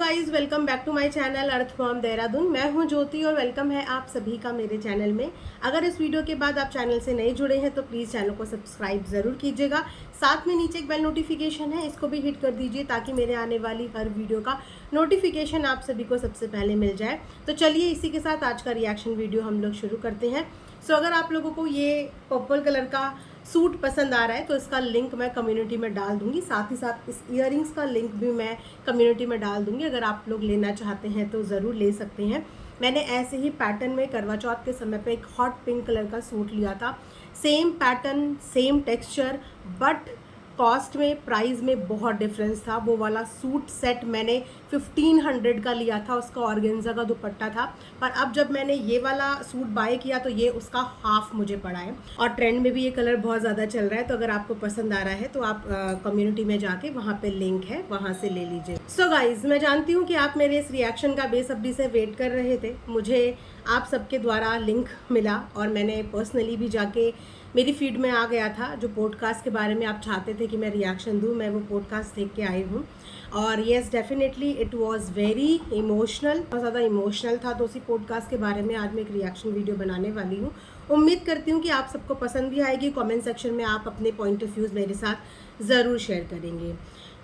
Guys, welcome back to my channel earth from Dehradun. मैं हूं ज्योति और वेलकम है आप सभी का मेरे चैनल में। अगर इस वीडियो के बाद आप चैनल से नए जुड़े हैं तो प्लीज़ चैनल को सब्सक्राइब ज़रूर कीजिएगा। साथ में नीचे एक बेल नोटिफिकेशन है, इसको भी हिट कर दीजिए ताकि मेरे आने वाली हर वीडियो का नोटिफिकेशन आप सभी को सबसे पहले मिल जाए। तो चलिए इसी के साथ आज का रिएक्शन वीडियो हम लोग शुरू करते हैं। सो अगर आप लोगों को ये पर्पल कलर का सूट पसंद आ रहा है तो इसका लिंक मैं कम्युनिटी में डाल दूंगी, साथ ही साथ इस इयररिंग्स का लिंक भी मैं कम्युनिटी में डाल दूंगी। अगर आप लोग लेना चाहते हैं तो ज़रूर ले सकते हैं। मैंने ऐसे ही पैटर्न में करवा चौथ के समय पे एक हॉट पिंक कलर का सूट लिया था। Same pattern, same texture, but cost में, प्राइस में बहुत डिफरेंस था। वो वाला सूट सेट मैंने 1500 का लिया था, उसका ऑर्गेन्जा का दुपट्टा था। पर अब जब मैंने ये वाला सूट बाय किया तो ये उसका हाफ मुझे पड़ा है। और ट्रेंड में भी ये कलर बहुत ज़्यादा चल रहा है, तो अगर आपको पसंद आ रहा है तो आप कम्युनिटी में जाके वहाँ पे लिंक है, वहाँ से ले लीजिए। सो गाइज, मैं जानती हूँ कि आप मेरे इस रिएक्शन का बेसब्री से वेट कर रहे थे। मुझे आप सबके द्वारा लिंक मिला और मैंने पर्सनली भी जाके मेरी फीड में आ गया था। जो पॉडकास्ट के बारे में आप चाहते थे कि मैं रिएक्शन दूं, मैं वो पॉडकास्ट देख के आई हूँ। और yes, definitely it was very emotional, बहुत ज़्यादा इमोशनल था। तो उसी पॉडकास्ट के बारे में आज मैं एक रिएक्शन वीडियो बनाने वाली हूँ। उम्मीद करती हूँ कि आप सबको पसंद भी आएगी। कमेंट सेक्शन में आप अपने पॉइंट ऑफ व्यूज़ मेरे साथ ज़रूर शेयर करेंगे।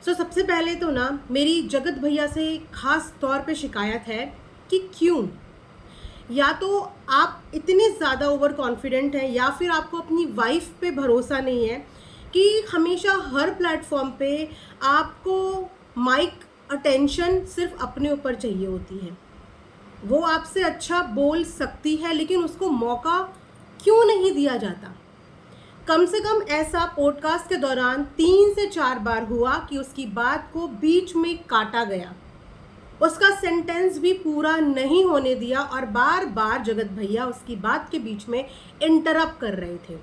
सो सबसे पहले तो ना मेरी जगत भैया से ख़ास तौर पर शिकायत है कि क्यों, या तो आप इतने ज़्यादा ओवर कॉन्फिडेंट हैं या फिर आपको अपनी वाइफ पे भरोसा नहीं है कि हमेशा हर प्लेटफॉर्म पे आपको माइक अटेंशन सिर्फ अपने ऊपर चाहिए होती है। वो आपसे अच्छा बोल सकती है लेकिन उसको मौका क्यों नहीं दिया जाता। कम से कम ऐसा पॉडकास्ट के दौरान 3 से 4 बार हुआ कि उसकी बात को बीच में काटा गया, उसका सेंटेंस भी पूरा नहीं होने दिया और बार बार जगत भैया उसकी बात के बीच में इंटरप्ट कर रहे थे।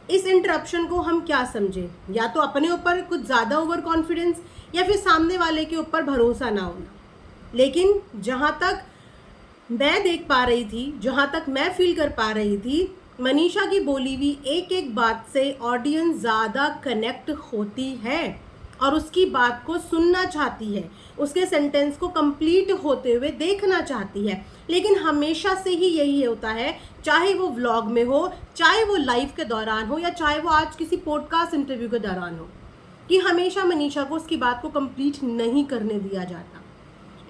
इस इंटरप्शन को हम क्या समझे, या तो अपने ऊपर कुछ ज़्यादा ओवर कॉन्फिडेंस या फिर सामने वाले के ऊपर भरोसा ना होना। लेकिन जहाँ तक मैं देख पा रही थी, जहाँ तक मैं फील कर पा रही थी, मनीषा की बोली हुई एक एक बात से ऑडियंस ज़्यादा कनेक्ट होती है और उसकी बात को सुनना चाहती है, उसके सेंटेंस को कंप्लीट होते हुए देखना चाहती है। लेकिन हमेशा से ही यही होता है, चाहे वो व्लॉग में हो, चाहे वो लाइव के दौरान हो, या चाहे वो आज किसी पॉडकास्ट इंटरव्यू के दौरान हो, कि हमेशा मनीषा को उसकी बात को कंप्लीट नहीं करने दिया जाता।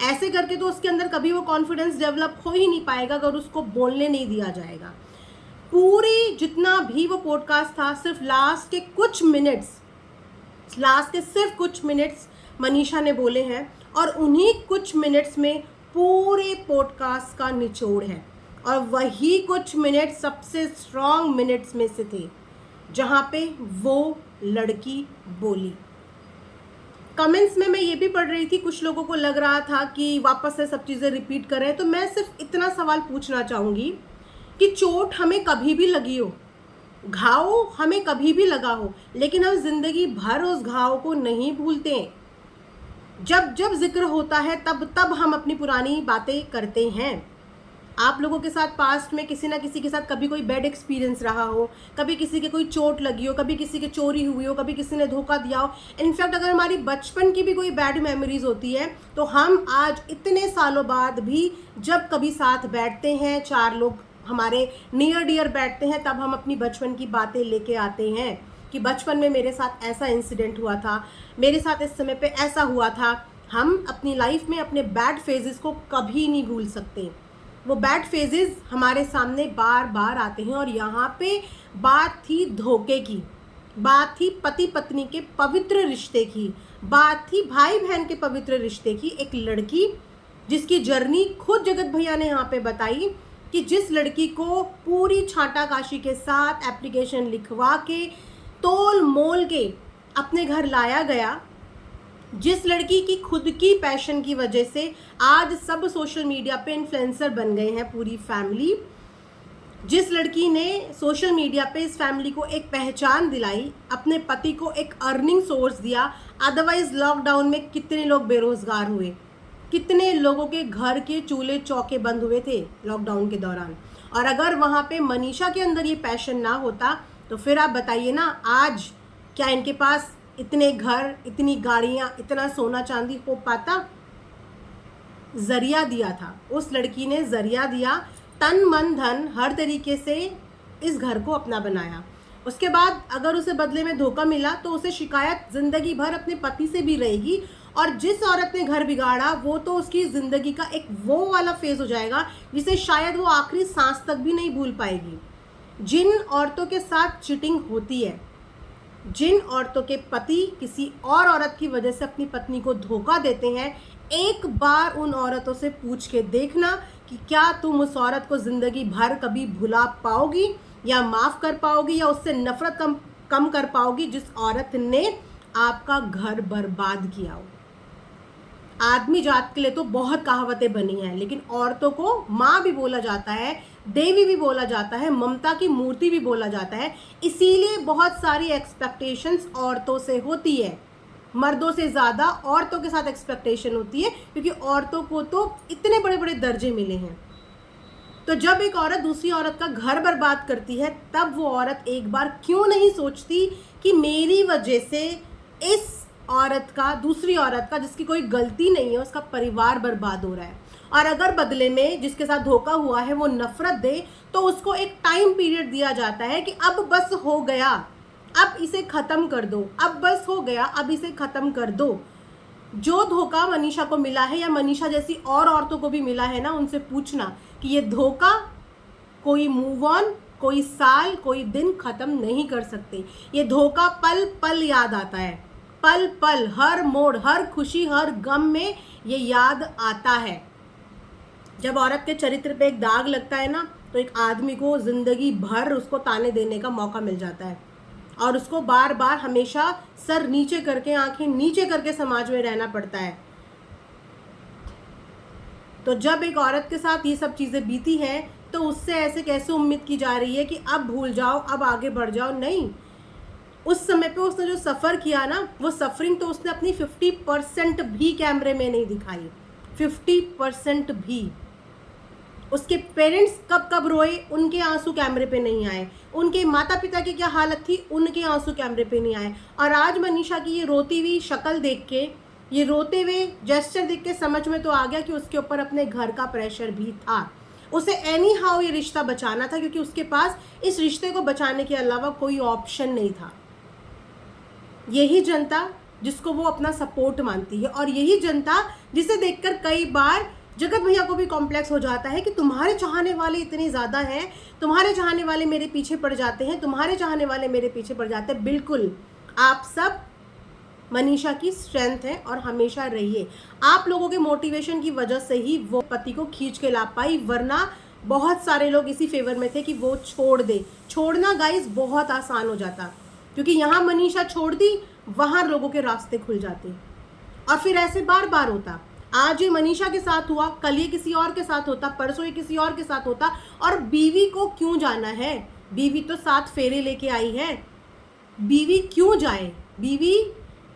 ऐसे करके तो उसके अंदर कभी वो कॉन्फिडेंस डेवलप हो ही नहीं पाएगा अगर उसको बोलने नहीं दिया जाएगा। पूरी जितना भी वो पॉडकास्ट था, सिर्फ लास्ट के सिर्फ कुछ मिनट्स मनीषा ने बोले हैं और उन्हीं कुछ मिनट्स में पूरे पॉडकास्ट का निचोड़ है। और वही कुछ मिनट सबसे स्ट्रॉन्ग मिनट्स में से थे जहाँ पे वो लड़की बोली। कमेंट्स में मैं ये भी पढ़ रही थी, कुछ लोगों को लग रहा था कि वापस से सब चीज़ें रिपीट कर रहे हैं। तो मैं सिर्फ इतना सवाल पूछना चाहूँगी कि चोट हमें कभी भी लगी हो, घाव हमें कभी भी लगा हो, लेकिन हम जिंदगी भर उस घाव को नहीं भूलते हैं। जब जब जिक्र होता है तब तब हम अपनी पुरानी बातें करते हैं। आप लोगों के साथ पास्ट में किसी ना किसी के साथ कभी कोई बैड एक्सपीरियंस रहा हो, कभी किसी के कोई चोट लगी हो, कभी किसी के चोरी हुई हो, कभी किसी ने धोखा दिया हो। इनफैक्ट अगर हमारी बचपन की भी कोई बैड मेमोरीज होती है तो हम आज इतने सालों बाद भी जब कभी साथ बैठते हैं, 4 लोग हमारे नियर डियर बैठते हैं, तब हम अपनी बचपन की बातें लेके आते हैं कि बचपन में मेरे साथ ऐसा इंसिडेंट हुआ था, मेरे साथ इस समय पे ऐसा हुआ था। हम अपनी लाइफ में अपने बैड फेजेस को कभी नहीं भूल सकते। वो बैड फेजेस हमारे सामने बार बार आते हैं। और यहाँ पे बात थी धोखे की, बात थी पति पत्नी के पवित्र रिश्ते की, बात थी भाई बहन के पवित्र रिश्ते की। एक लड़की जिसकी जर्नी खुद जगत भैया ने यहाँ पे बताई कि जिस लड़की को पूरी छांटा काशी के साथ एप्लीकेशन लिखवा के तोल मोल के अपने घर लाया गया, जिस लड़की की खुद की पैशन की वजह से आज सब सोशल मीडिया पे इन्फ्लुएंसर बन गए हैं पूरी फैमिली, जिस लड़की ने सोशल मीडिया पे इस फैमिली को एक पहचान दिलाई, अपने पति को एक अर्निंग सोर्स दिया। अदरवाइज लॉकडाउन में कितने लोग बेरोजगार हुए, कितने लोगों के घर के चूल्हे चौके बंद हुए थे लॉकडाउन के दौरान। और अगर वहाँ पे मनीषा के अंदर ये पैशन ना होता तो फिर आप बताइए ना, आज क्या इनके पास इतने घर, इतनी गाड़ियाँ, इतना सोना चांदी हो पाता? जरिया दिया था, उस लड़की ने जरिया दिया, तन मन धन हर तरीके से इस घर को अपना बनाया। उसके बाद अगर उसे बदले में धोखा मिला तो उसे शिकायत जिंदगी भर अपने पति से भी रहेगी, और जिस औरत ने घर बिगाड़ा वो तो उसकी ज़िंदगी का एक वो वाला फेज़ हो जाएगा जिसे शायद वो आखिरी सांस तक भी नहीं भूल पाएगी। जिन औरतों के साथ चीटिंग होती है, जिन औरतों के पति किसी और औरत की वजह से अपनी पत्नी को धोखा देते हैं, एक बार उन औरतों से पूछ के देखना कि क्या तुम उस औरत को ज़िंदगी भर कभी भुला पाओगी या माफ़ कर पाओगी या उससे नफ़रत कम कर पाओगी जिस औरत ने आपका घर बर्बाद किया हो। आदमी जात के लिए तो बहुत कहावतें बनी हैं, लेकिन औरतों को माँ भी बोला जाता है, देवी भी बोला जाता है, ममता की मूर्ति भी बोला जाता है। इसीलिए बहुत सारी एक्सपेक्टेशंस औरतों से होती है, मर्दों से ज़्यादा औरतों के साथ एक्सपेक्टेशन होती है, क्योंकि औरतों को तो इतने बड़े बड़े दर्जे मिले हैं। तो जब एक औरत दूसरी औरत का घर बर्बाद करती है, तब वो औरत एक बार क्यों नहीं सोचती कि मेरी वजह से इस औरत का, दूसरी औरत का जिसकी कोई गलती नहीं है, उसका परिवार बर्बाद हो रहा है। और अगर बदले में जिसके साथ धोखा हुआ है वो नफरत दे, तो उसको एक टाइम पीरियड दिया जाता है कि अब बस हो गया, अब इसे ख़त्म कर दो, अब बस हो गया, अब इसे ख़त्म कर दो। जो धोखा मनीषा को मिला है या मनीषा जैसी और औरतों को भी मिला है ना, उनसे पूछना कि ये धोखा कोई मूव ऑन, कोई साल, कोई दिन ख़त्म नहीं कर सकते। ये धोखा पल पल याद आता है, पल पल, हर मोड़, हर खुशी, हर गम में ये याद आता है। जब औरत के चरित्र पे एक दाग लगता है ना, तो एक आदमी को ज़िंदगी भर उसको ताने देने का मौका मिल जाता है, और उसको बार बार हमेशा सर नीचे करके, आंखें नीचे करके समाज में रहना पड़ता है। तो जब एक औरत के साथ ये सब चीज़ें बीती हैं, तो उससे ऐसे कैसे उम्मीद की जा रही है कि अब भूल जाओ, अब आगे बढ़ जाओ? नहीं। उस समय पे उसने जो सफ़र किया ना, वो सफरिंग तो उसने अपनी 50% भी कैमरे में नहीं दिखाई, 50% भी। उसके पेरेंट्स कब कब रोए, उनके आंसू कैमरे पे नहीं आए। उनके माता पिता की क्या हालत थी, उनके आंसू कैमरे पे नहीं आए। और आज मनीषा की ये रोती हुई शक्ल देख के, ये रोते हुए जेस्चर देख के समझ में तो आ गया कि उसके ऊपर अपने घर का प्रेशर भी था। उसे एनी हाउ ये रिश्ता बचाना था, क्योंकि उसके पास इस रिश्ते को बचाने के अलावा कोई ऑप्शन नहीं था। यही जनता जिसको वो अपना सपोर्ट मानती है, और यही जनता जिसे देखकर कई बार जगत भैया को भी कॉम्प्लेक्स हो जाता है कि तुम्हारे चाहने वाले इतने ज़्यादा हैं, तुम्हारे चाहने वाले मेरे पीछे पड़ जाते हैं, तुम्हारे चाहने वाले मेरे पीछे पड़ जाते हैं। बिल्कुल, आप सब मनीषा की स्ट्रेंथ है और हमेशा रहिए। आप लोगों के मोटिवेशन की वजह से ही वो पति को खींच के ला पाई, वरना बहुत सारे लोग इसी फेवर में थे कि वो छोड़ दे। छोड़ना गाइस बहुत आसान हो जाता, क्योंकि यहाँ मनीषा छोड़ दी, वहाँ लोगों के रास्ते खुल जाते, और फिर ऐसे बार बार होता। आज ये मनीषा के साथ हुआ, कल ये किसी और के साथ होता, परसों ये किसी और के साथ होता। और बीवी को क्यों जाना है? बीवी तो 7 फेरे लेके आई है। बीवी क्यों जाए? बीवी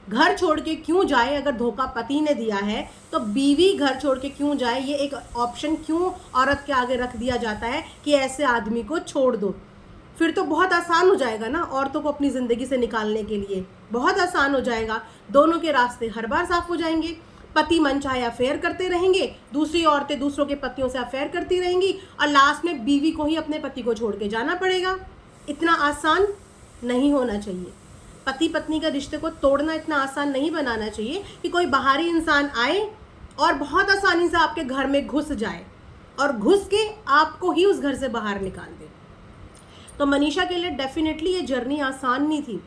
घर छोड़ के क्यों जाए? अगर धोखा पति ने दिया है तो बीवी घर छोड़ के क्यों जाए? ये एक ऑप्शन क्यों औरत के आगे रख दिया जाता है कि ऐसे आदमी को छोड़ दो? फिर तो बहुत आसान हो जाएगा ना औरतों को अपनी ज़िंदगी से निकालने के लिए, बहुत आसान हो जाएगा। दोनों के रास्ते हर बार साफ हो जाएंगे। पति मनचाहे अफेयर करते रहेंगे, दूसरी औरतें दूसरों के पतियों से अफेयर करती रहेंगी, और लास्ट में बीवी को ही अपने पति को छोड़ के जाना पड़ेगा। इतना आसान नहीं होना चाहिए। पति पत्नी का रिश्ते को तोड़ना इतना आसान नहीं बनाना चाहिए कि कोई बाहरी इंसान आए और बहुत आसानी से आपके घर में घुस जाए और घुस के आपको ही उस घर से बाहर निकाल दे। तो मनीषा के लिए डेफिनेटली ये जर्नी आसान नहीं थी,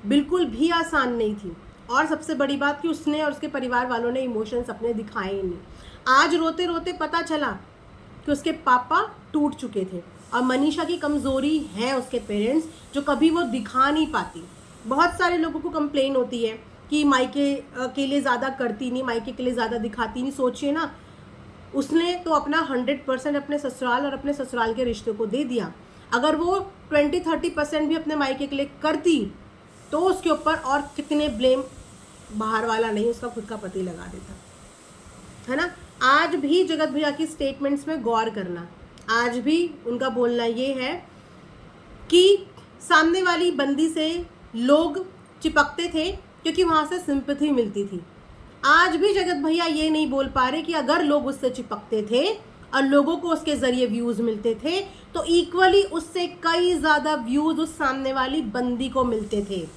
बिल्कुल भी आसान नहीं थी। और सबसे बड़ी बात कि उसने और उसके परिवार वालों ने इमोशंस अपने दिखाए ही नहीं। आज रोते रोते पता चला कि उसके पापा टूट चुके थे, और मनीषा की कमज़ोरी है उसके पेरेंट्स, जो कभी वो दिखा नहीं पाती। बहुत सारे लोगों को कंप्लेन होती है कि मायके के लिए ज़्यादा करती नहीं, मायके के लिए ज़्यादा दिखाती नहीं। सोचिए ना, उसने तो अपना 100% अपने ससुराल और अपने ससुराल के रिश्ते को दे दिया। अगर वो 20-30% भी अपने मायके के लिए करती तो उसके ऊपर और कितने ब्लेम बाहर वाला नहीं, उसका खुद का पति लगा देता, है ना। आज भी जगत भैया की स्टेटमेंट्स में गौर करना, आज भी उनका बोलना ये है कि सामने वाली बंदी से लोग चिपकते थे क्योंकि वहाँ से सिंपैथी मिलती थी, आज भी जगत भैया ये नहीं बोल पा रहे कि अगर लोग उससे चिपकते थे और लोगों को उसके जरिए व्यूज मिलते थे तो इक्वली उससे कई ज्यादा व्यूज उस सामने वाली बंदी को मिलते थे।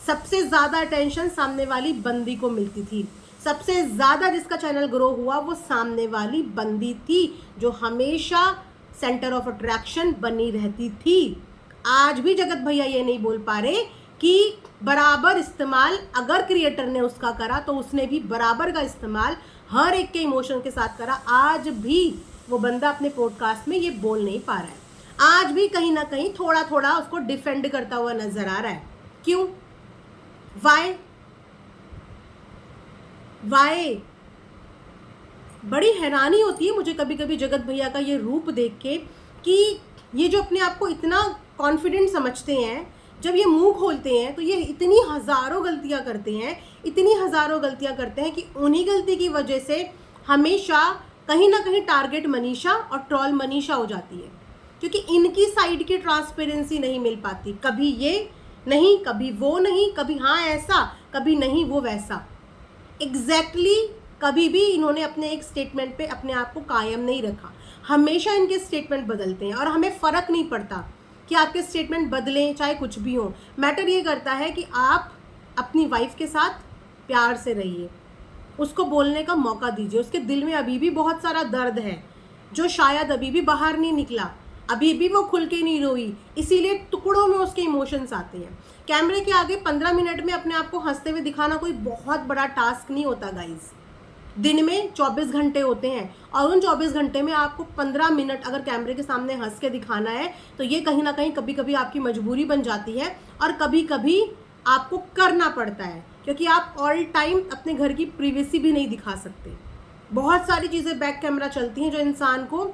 सबसे ज्यादा अटेंशन सामने वाली बंदी को मिलती थी। सबसे ज्यादा जिसका चैनल ग्रो हुआ वो सामने वाली बंदी थी, जो हमेशा सेंटर ऑफ अट्रैक्शन बनी रहती थी। आज भी जगत भैया ये नहीं बोल पा रहे कि बराबर इस्तेमाल अगर क्रिएटर ने उसका करा तो उसने भी बराबर का इस्तेमाल हर एक के इमोशन के साथ करा। आज भी वो बंदा अपने पॉडकास्ट में ये बोल नहीं पा रहा है। आज भी कहीं ना कहीं थोड़ा थोड़ा उसको डिफेंड करता हुआ नजर आ रहा है। क्यों? वाई? बड़ी हैरानी होती है मुझे कभी कभी जगत भैया का ये रूप देख के कि ये जो अपने आप को इतना कॉन्फिडेंट समझते हैं, जब ये मुंह खोलते हैं तो ये इतनी हज़ारों गलतियां करते हैं, इतनी हज़ारों गलतियां करते हैं कि उन्हीं गलती की वजह से हमेशा कहीं ना कहीं टारगेट मनीषा और ट्रॉल मनीषा हो जाती है, क्योंकि इनकी साइड की ट्रांसपेरेंसी नहीं मिल पाती। कभी ये नहीं, कभी वो नहीं, कभी हाँ ऐसा, कभी नहीं वो वैसा। एग्जैक्टली कभी भी इन्होंने अपने एक स्टेटमेंट पे अपने आप को कायम नहीं रखा। हमेशा इनके स्टेटमेंट बदलते हैं और हमें फ़र्क नहीं पड़ता कि आपके स्टेटमेंट बदलें चाहे कुछ भी हो। मैटर ये करता है कि आप अपनी वाइफ के साथ प्यार से रहिए, उसको बोलने का मौका दीजिए। उसके दिल में अभी भी बहुत सारा दर्द है जो शायद अभी भी बाहर नहीं निकला, अभी भी वो खुल के नहीं रोई, इसीलिए टुकड़ों में उसके इमोशंस आते हैं। कैमरे के आगे 15 मिनट में अपने आप को हंसते हुए दिखाना कोई बहुत बड़ा टास्क नहीं होता गाइज। दिन में 24 घंटे होते हैं और उन 24 घंटे में आपको 15 मिनट अगर कैमरे के सामने हंस के दिखाना है तो ये कहीं ना कहीं कभी कभी आपकी मजबूरी बन जाती है और कभी कभी आपको करना पड़ता है, क्योंकि आप ऑल टाइम अपने घर की प्रिवेसी भी नहीं दिखा सकते। बहुत सारी चीज़ें बैक कैमरा चलती हैं जो इंसान को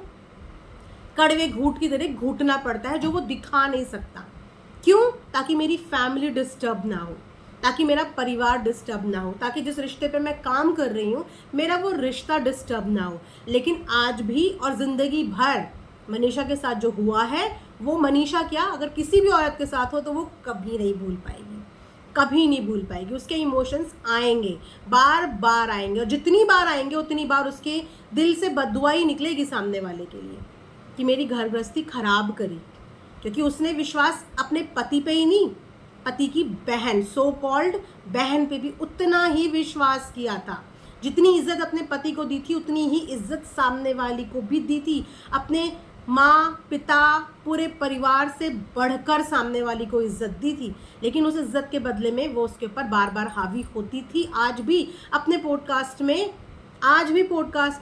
कड़वे घूंट की तरह घूटना पड़ता है, जो वो दिखा नहीं सकता। क्यों? ताकि मेरी फैमिली डिस्टर्ब ना हो, ताकि मेरा परिवार डिस्टर्ब ना हो, ताकि जिस रिश्ते पे मैं काम कर रही हूँ मेरा वो रिश्ता डिस्टर्ब ना हो। लेकिन आज भी और ज़िंदगी भर मनीषा के साथ जो हुआ है वो मनीषा क्या, अगर किसी भी औरत के साथ हो तो वो कभी नहीं भूल पाएगी, कभी नहीं भूल पाएगी। उसके इमोशंस आएंगे, बार बार आएंगे, और जितनी बार आएंगे उतनी बार उसके दिल से बद्दुआ ही निकलेगी सामने वाले के लिए कि मेरी घर गृहस्थी खराब करी, क्योंकि उसने विश्वास अपने पति पे ही नहीं, पति की बहन, सो कॉल्ड बहन पे भी उतना ही विश्वास किया था। जितनी इज्जत अपने पति को दी थी उतनी ही इज्जत सामने वाली को भी दी थी। अपने माँ पिता पूरे परिवार से बढ़कर सामने वाली को इज्जत दी थी, लेकिन उस इज्जत के बदले में वो उसके ऊपर बार बार हावी होती थी। आज भी अपने पॉडकास्ट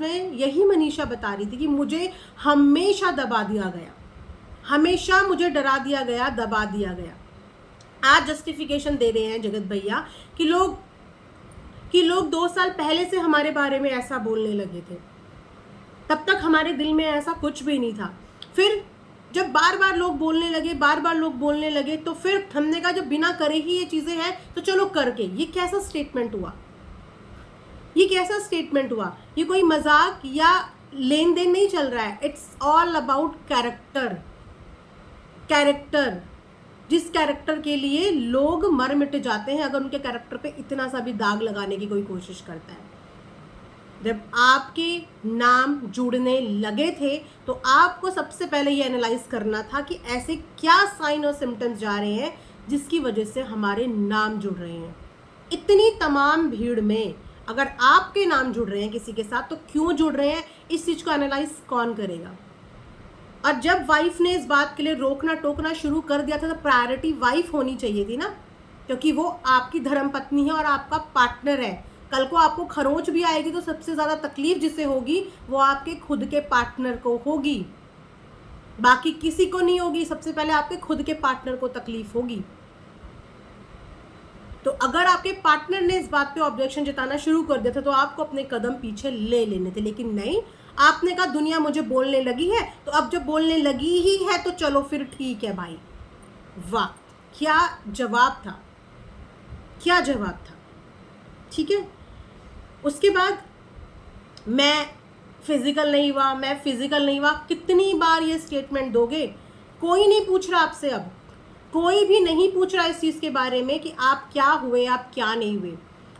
में यही मनीषा बता रही थी कि मुझे हमेशा दबा दिया गया, हमेशा मुझे डरा दिया गया, दबा दिया गया। आज जस्टिफिकेशन दे रहे हैं जगत भैया कि लोग 2 साल पहले से हमारे बारे में ऐसा बोलने लगे थे, तब तक हमारे दिल में ऐसा कुछ भी नहीं था। फिर जब बार बार लोग बोलने लगे तो फिर हमने कहा जब बिना करे ही ये चीज़ें हैं तो चलो करके। ये कैसा स्टेटमेंट हुआ? ये कोई मजाक या लेन देन नहीं चल रहा है। It's all about character. जिस कैरेक्टर के लिए लोग मर मिट जाते हैं अगर उनके कैरेक्टर पे इतना सा भी दाग लगाने की कोई कोशिश करता है। जब आपके नाम जुड़ने लगे थे तो आपको सबसे पहले ये एनालाइज करना था कि ऐसे क्या साइन और सिम्टम्स जा रहे हैं जिसकी वजह से हमारे नाम जुड़ रहे हैं। इतनी तमाम भीड़ में अगर आपके नाम जुड़ रहे हैं किसी के साथ तो क्यों जुड़ रहे हैं, इस चीज़ को एनालाइज कौन करेगा? और जब वाइफ ने इस बात के लिए रोकना टोकना शुरू कर दिया था तो प्रायोरिटी वाइफ होनी चाहिए थी ना, क्योंकि वो आपकी धर्मपत्नी है और आपका पार्टनर है। कल को आपको खरोंच भी आएगी तो सबसे ज़्यादा तकलीफ जिसे होगी वो आपके खुद के पार्टनर को होगी, बाकी किसी को नहीं होगी। सबसे पहले आपके खुद के पार्टनर को तकलीफ होगी। तो अगर आपके पार्टनर ने इस बात पे ऑब्जेक्शन जताना शुरू कर दिया था तो आपको अपने कदम पीछे ले लेने थे, लेकिन नहीं, आपने कहा दुनिया मुझे बोलने लगी है तो अब जब बोलने लगी ही है तो चलो फिर ठीक है भाई। वाह, क्या जवाब था, क्या जवाब था। ठीक है, उसके बाद मैं फिजिकल नहीं हुआ, कितनी बार ये स्टेटमेंट दोगे? कोई नहीं पूछ रहा आपसे, अब कोई भी नहीं पूछ रहा इस चीज़ के बारे में कि आप क्या हुए, आप क्या नहीं हुए।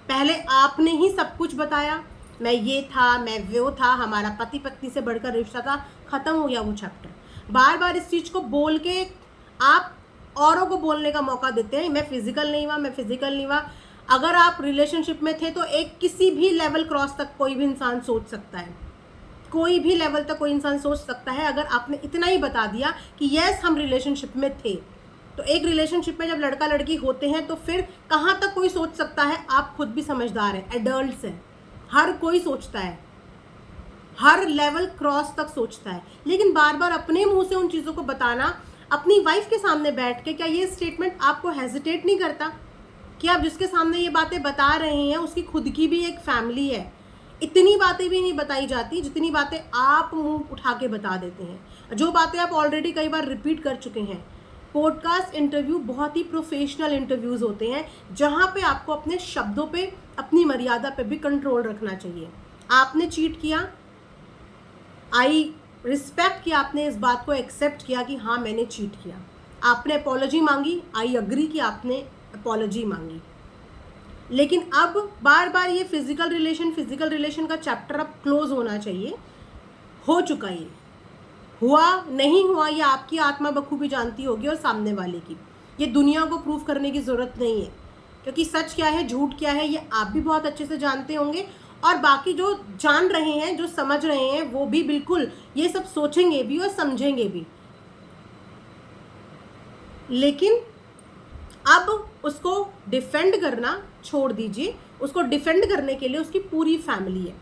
पहले आपने ही सब कुछ बताया, मैं ये था, मैं वो था, हमारा पति पत्नी से बढ़कर रिश्ता था, ख़त्म हो गया वो चैप्टर। बार बार इस चीज़ को बोल के आप औरों को बोलने का मौका देते हैं, मैं फिजिकल नहीं हुआ, मैं फिजिकल नहीं हुआ। अगर आप रिलेशनशिप में थे तो एक किसी भी लेवल क्रॉस तक कोई भी इंसान सोच सकता है, कोई भी लेवल तक कोई इंसान सोच सकता है। अगर आपने इतना ही बता दिया कि यस हम रिलेशनशिप में थे, तो एक रिलेशनशिप में जब लड़का लड़की होते हैं तो फिर कहाँ तक कोई सोच सकता है। आप खुद भी समझदार हैं, एडल्ट्स हैं, हर कोई सोचता है, हर लेवल क्रॉस तक सोचता है। लेकिन बार बार अपने मुंह से उन चीज़ों को बताना, अपनी वाइफ के सामने बैठ के, क्या ये स्टेटमेंट आपको हेजिटेट नहीं करता कि आप जिसके सामने ये बातें बता रहे हैं उसकी खुद की भी एक फैमिली है। इतनी बातें भी नहीं बताई जाती जितनी बातें आप मुंह उठा के बता देते हैं, जो बातें आप ऑलरेडी कई बार रिपीट कर चुके हैं। पॉडकास्ट इंटरव्यू बहुत ही प्रोफेशनल इंटरव्यूज़ होते हैं, जहाँ पे आपको अपने शब्दों पे, अपनी मर्यादा पे भी कंट्रोल रखना चाहिए। आपने चीट किया, आई रिस्पेक्ट कि आपने इस बात को एक्सेप्ट किया कि हाँ मैंने चीट किया। आपने अपॉलॉजी मांगी, आई अग्री कि आपने अपॉलॉजी मांगी। लेकिन अब बार बार ये फिजिकल रिलेशन का चैप्टर अब क्लोज होना चाहिए। हो चुका ये, हुआ नहीं हुआ ये आपकी आत्मा बखूबी जानती होगी और सामने वाले की। ये दुनिया को प्रूव करने की ज़रूरत नहीं है, क्योंकि सच क्या है झूठ क्या है ये आप भी बहुत अच्छे से जानते होंगे, और बाकी जो जान रहे हैं, जो समझ रहे हैं, वो भी बिल्कुल ये सब सोचेंगे भी और समझेंगे भी। लेकिन अब उसको डिफेंड करना छोड़ दीजिए। उसको डिफेंड करने के लिए उसकी पूरी फैमिली है,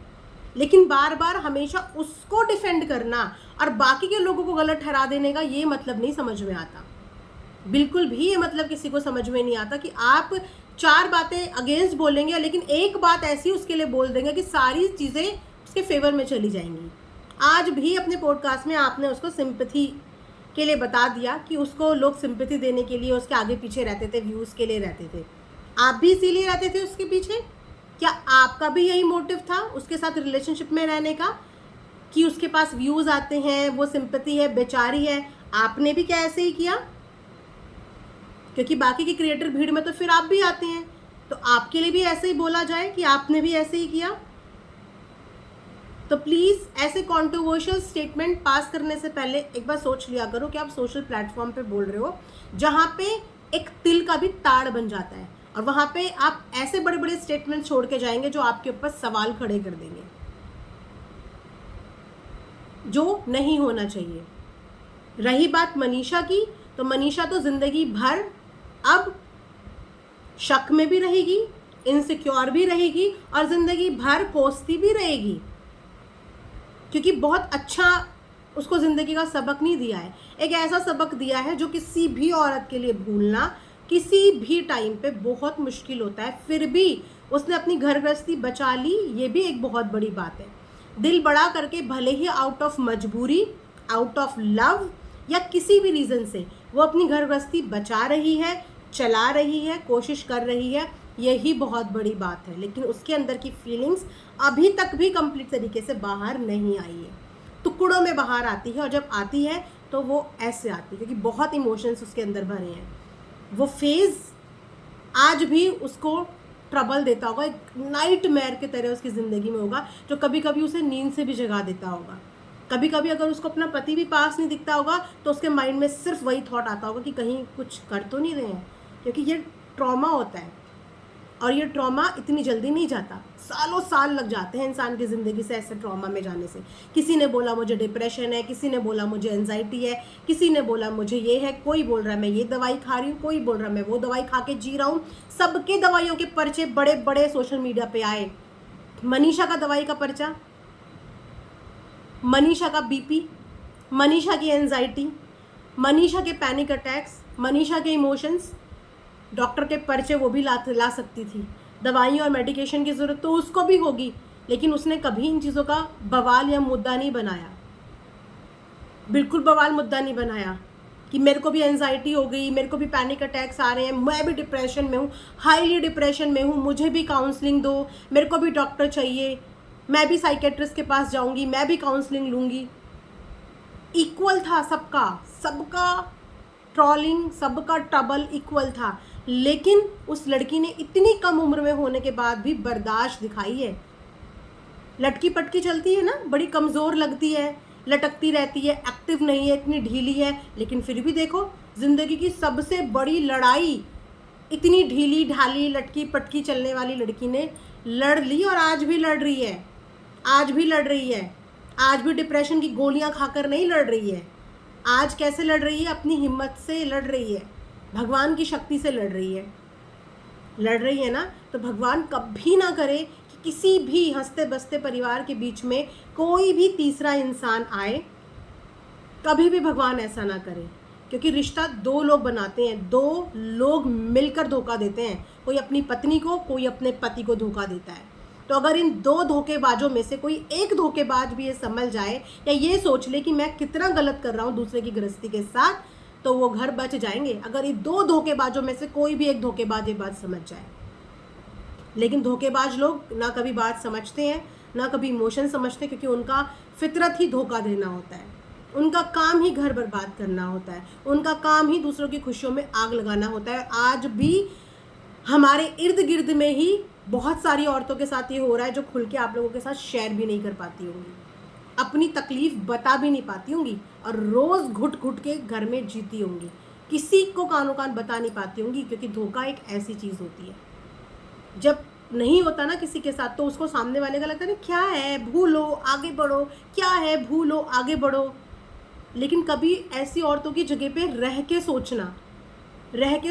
लेकिन बार बार हमेशा उसको डिफेंड करना और बाकी के लोगों को गलत ठहरा देने का ये मतलब नहीं समझ में आता। बिल्कुल भी ये मतलब किसी को समझ में नहीं आता कि आप 4 बातें अगेंस्ट बोलेंगे, लेकिन एक बात ऐसी उसके लिए बोल देंगे कि सारी चीज़ें उसके फेवर में चली जाएंगी। आज भी अपने पॉडकास्ट में आपने उसको सिंपैथी के लिए बता दिया कि उसको लोग सिंपैथी देने के लिए उसके आगे पीछे रहते थे, व्यूज़ के लिए रहते थे। आप भी इसीलिए रहते थे उसके पीछे? क्या आपका भी यही मोटिव था उसके साथ रिलेशनशिप में रहने का, कि उसके पास व्यूज़ आते हैं, वो सिंपैथी है, बेचारी है? आपने भी क्या ऐसे ही किया? क्योंकि बाकी के क्रिएटर भीड़ में तो फिर आप भी आते हैं, तो आपके लिए भी ऐसे ही बोला जाए कि आपने भी ऐसे ही किया? तो प्लीज़ ऐसे कंट्रोवर्शियल स्टेटमेंट पास करने से पहले एक बार सोच लिया करो कि आप सोशल प्लेटफॉर्म पे बोल रहे हो जहाँ पे एक तिल का भी ताड़ बन जाता है, और वहाँ पे आप ऐसे बड़े बड़े स्टेटमेंट छोड़ के जाएंगे जो आपके ऊपर सवाल खड़े कर देंगे, जो नहीं होना चाहिए। रही बात मनीषा की, तो मनीषा तो ज़िंदगी भर अब शक में भी रहेगी, इनसिक्योर भी रहेगी, और ज़िंदगी भर कोसती भी रहेगी, क्योंकि बहुत अच्छा उसको ज़िंदगी का सबक नहीं दिया है। एक ऐसा सबक दिया है जो किसी भी औरत के लिए भूलना किसी भी टाइम पे बहुत मुश्किल होता है। फिर भी उसने अपनी घर गृहस्थी बचा ली, ये भी एक बहुत बड़ी बात है। दिल बड़ा करके, भले ही आउट ऑफ मजबूरी, आउट ऑफ लव या किसी भी रीज़न से, वो अपनी घर गृहस्थी बचा रही है, चला रही है, कोशिश कर रही है, यही बहुत बड़ी बात है। लेकिन उसके अंदर की फीलिंग्स अभी तक भी कंप्लीट तरीके से बाहर नहीं आई है, टुकड़ों में बाहर आती है, और जब आती है तो वो ऐसे आती है क्योंकि बहुत इमोशंस उसके अंदर भरे हैं। वो फेज़ आज भी उसको ट्रबल देता होगा, एक नाइटमेयर की तरह उसकी ज़िंदगी में होगा, जो कभी कभी उसे नींद से भी जगा देता होगा। कभी कभी अगर उसको अपना पति भी पास नहीं दिखता होगा तो उसके माइंड में सिर्फ वही थॉट आता होगा कि कहीं कुछ कर तो नहीं रहे हैं, क्योंकि ये ट्रॉमा होता है, और ये ट्रॉमा इतनी जल्दी नहीं जाता, सालों साल लग जाते हैं इंसान की ज़िंदगी से ऐसे ट्रॉमा में जाने से। किसी ने बोला मुझे डिप्रेशन है, किसी ने बोला मुझे एंजाइटी है, किसी ने बोला मुझे ये है, कोई बोल रहा है मैं ये दवाई खा रही हूँ, कोई बोल रहा है मैं वो दवाई खा के जी रहा हूँ। सबके दवाइयों के पर्चे बड़े बड़े सोशल मीडिया पे आए। मनीषा का दवाई का पर्चा, मनीषा का बीपी, मनीषा की एंजाइटी, मनीषा के पैनिक अटैक्स, मनीषा के इमोशंस, डॉक्टर के पर्चे वो भी ला सकती थी। दवाइयों और मेडिकेशन की ज़रूरत तो उसको भी होगी, लेकिन उसने कभी इन चीज़ों का बवाल या मुद्दा नहीं बनाया, बिल्कुल बवाल मुद्दा नहीं बनाया कि मेरे को भी एंजाइटी हो गई, मेरे को भी पैनिक अटैक्स आ रहे हैं, मैं भी डिप्रेशन में हूँ, हाईली डिप्रेशन में हूँ, मुझे भी काउंसलिंग दो, मेरे को भी डॉक्टर चाहिए, मैं भी साइकेट्रिस्ट के पास जाऊँगी, मैं भी काउंसलिंग लूँगी। इक्वल था सबका, सबका ट्रॉलिंग, सबका ट्रबल इक्वल था। लेकिन उस लड़की ने इतनी कम उम्र में होने के बाद भी बर्दाश्त दिखाई है। लटकी पटकी चलती है ना, बड़ी कमज़ोर लगती है, लटकती रहती है, एक्टिव नहीं है, इतनी ढीली है, लेकिन फिर भी देखो ज़िंदगी की सबसे बड़ी लड़ाई इतनी ढीली ढाली लटकी पटकी चलने वाली लड़की ने लड़ ली, और आज भी लड़ रही है, आज भी लड़ रही है। आज भी डिप्रेशन की गोलियां खाकर नहीं लड़ रही है। आज कैसे लड़ रही है? अपनी हिम्मत से लड़ रही है, भगवान की शक्ति से लड़ रही है। लड़ रही है ना, तो भगवान कभी ना करे कि किसी भी हंसते बसते परिवार के बीच में कोई भी तीसरा इंसान आए। कभी भी भगवान ऐसा ना करे, क्योंकि रिश्ता दो लोग बनाते हैं, दो लोग मिलकर धोखा देते हैं। कोई अपनी पत्नी को, कोई अपने पति को धोखा देता है। तो अगर इन दो धोखेबाजों में से कोई एक धोखेबाज भी ये समझ जाए या ये सोच ले कि मैं कितना गलत कर रहा हूँ दूसरे की गृहस्थी के साथ, तो वो घर बच जाएंगे। अगर ये दो धोखेबाजों में से कोई भी एक धोखेबाज ये बात समझ जाए। लेकिन धोखेबाज लोग ना कभी बात समझते हैं, ना कभी इमोशन समझते, क्योंकि उनका फितरत ही धोखा देना होता है। उनका काम ही घर बर्बाद करना होता है, उनका काम ही दूसरों की खुशियों में आग लगाना होता है। आज भी हमारे इर्द गिर्द में ही बहुत सारी औरतों के साथ ये हो रहा है, जो खुल के आप लोगों के साथ शेयर भी नहीं कर पाती होंगी, अपनी तकलीफ बता भी नहीं पाती होंगी, और रोज़ घुट घुट के घर में जीती होंगी, किसी को कानों कान बता नहीं पाती होंगी। क्योंकि धोखा एक ऐसी चीज़ होती है, जब नहीं होता ना किसी के साथ, तो उसको सामने वाले का लगता है क्या है, भूलो आगे बढ़ो, क्या है, भूलो आगे बढ़ो। लेकिन कभी ऐसी औरतों की जगह पे रह के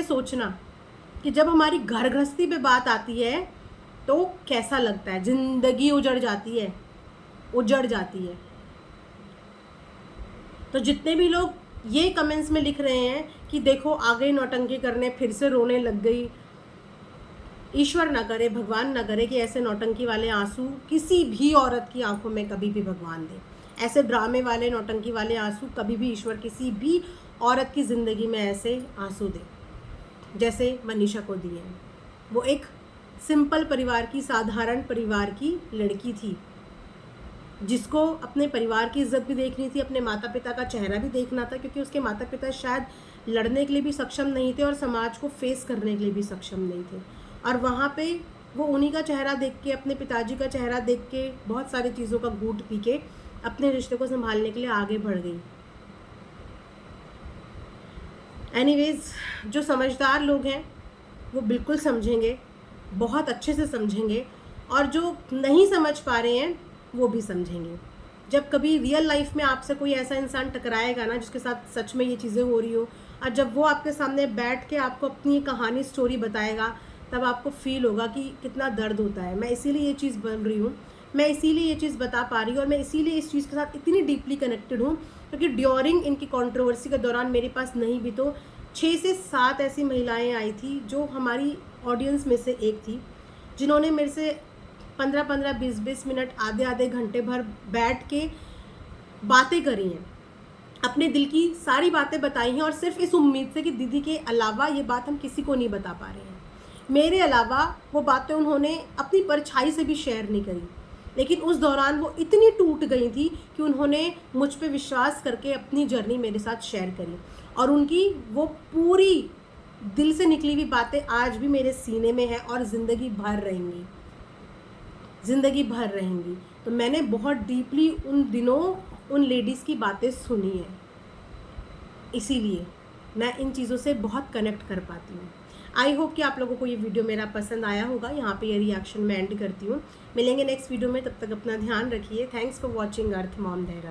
सोचना कि जब हमारी घर गृहस्थी पे बात आती है तो कैसा लगता है। जिंदगी उजड़ जाती है। तो जितने भी लोग ये कमेंट्स में लिख रहे हैं कि देखो आ गई नौटंकी करने, फिर से रोने लग गई, ईश्वर ना करे, भगवान ना करे कि ऐसे नौटंकी वाले आंसू किसी भी औरत की आंखों में कभी भी भगवान दे। ऐसे ड्रामे वाले, नौटंकी वाले आंसू कभी भी ईश्वर किसी भी औरत की ज़िंदगी में ऐसे आंसू दे जैसे मनीषा को दिए हैं। वो एक सिंपल परिवार की, साधारण परिवार की लड़की थी, जिसको अपने परिवार की इज्जत भी देखनी थी, अपने माता पिता का चेहरा भी देखना था, क्योंकि उसके माता पिता शायद लड़ने के लिए भी सक्षम नहीं थे और समाज को फेस करने के लिए भी सक्षम नहीं थे। और वहाँ पे वो उन्हीं का चेहरा देख के, अपने पिताजी का चेहरा देख के, बहुत सारी चीज़ों का घूंट पी के अपने रिश्ते को संभालने के लिए आगे बढ़ गई। एनीवेज, जो समझदार लोग हैं वो बिल्कुल समझेंगे, बहुत अच्छे से समझेंगे, और जो नहीं समझ पा रहे हैं वो भी समझेंगे। जब कभी रियल लाइफ में आपसे कोई ऐसा इंसान टकराएगा ना, जिसके साथ सच में ये चीज़ें हो रही हो, और जब वो आपके सामने बैठ के आपको अपनी कहानी, स्टोरी बताएगा, तब आपको फील होगा कि कितना दर्द होता है। मैं इसीलिए ये चीज़ बन रही हूँ, मैं इसीलिए ये चीज़ बता पा रही हूँ, और मैं इसीलिए इस चीज़ के साथ इतनी डीपली कनेक्टेड हूँ, क्योंकि ड्यूरिंग इनकी कंट्रोवर्सी के दौरान मेरे पास नहीं भी तो 6 से 7 ऐसी महिलाएं आई थी, जो हमारी ऑडियंस में से एक थी, जिन्होंने मेरे से 15-15, 20-20 मिनट, आधे घंटे भर बैठ के बातें करी हैं, अपने दिल की सारी बातें बताई हैं, और सिर्फ इस उम्मीद से कि दीदी के अलावा ये बात हम किसी को नहीं बता पा रहे हैं। मेरे अलावा वो बातें उन्होंने अपनी परछाई से भी शेयर नहीं करी, लेकिन उस दौरान वो इतनी टूट गई थी कि उन्होंने मुझ पे विश्वास करके अपनी जर्नी मेरे साथ शेयर करी, और उनकी वो पूरी दिल से निकली हुई बातें आज भी मेरे सीने में है और ज़िंदगी भर रहेंगी। तो मैंने बहुत डीपली उन दिनों उन लेडीज़ की बातें सुनी है, इसीलिए मैं इन चीज़ों से बहुत कनेक्ट कर पाती हूँ। आई होप कि आप लोगों को ये वीडियो मेरा पसंद आया होगा। यहाँ पे ये रिएक्शन मैं एंड करती हूँ। मिलेंगे नेक्स्ट वीडियो में, तब तक अपना ध्यान रखिए। Thanks for watching earth mom Dehradun.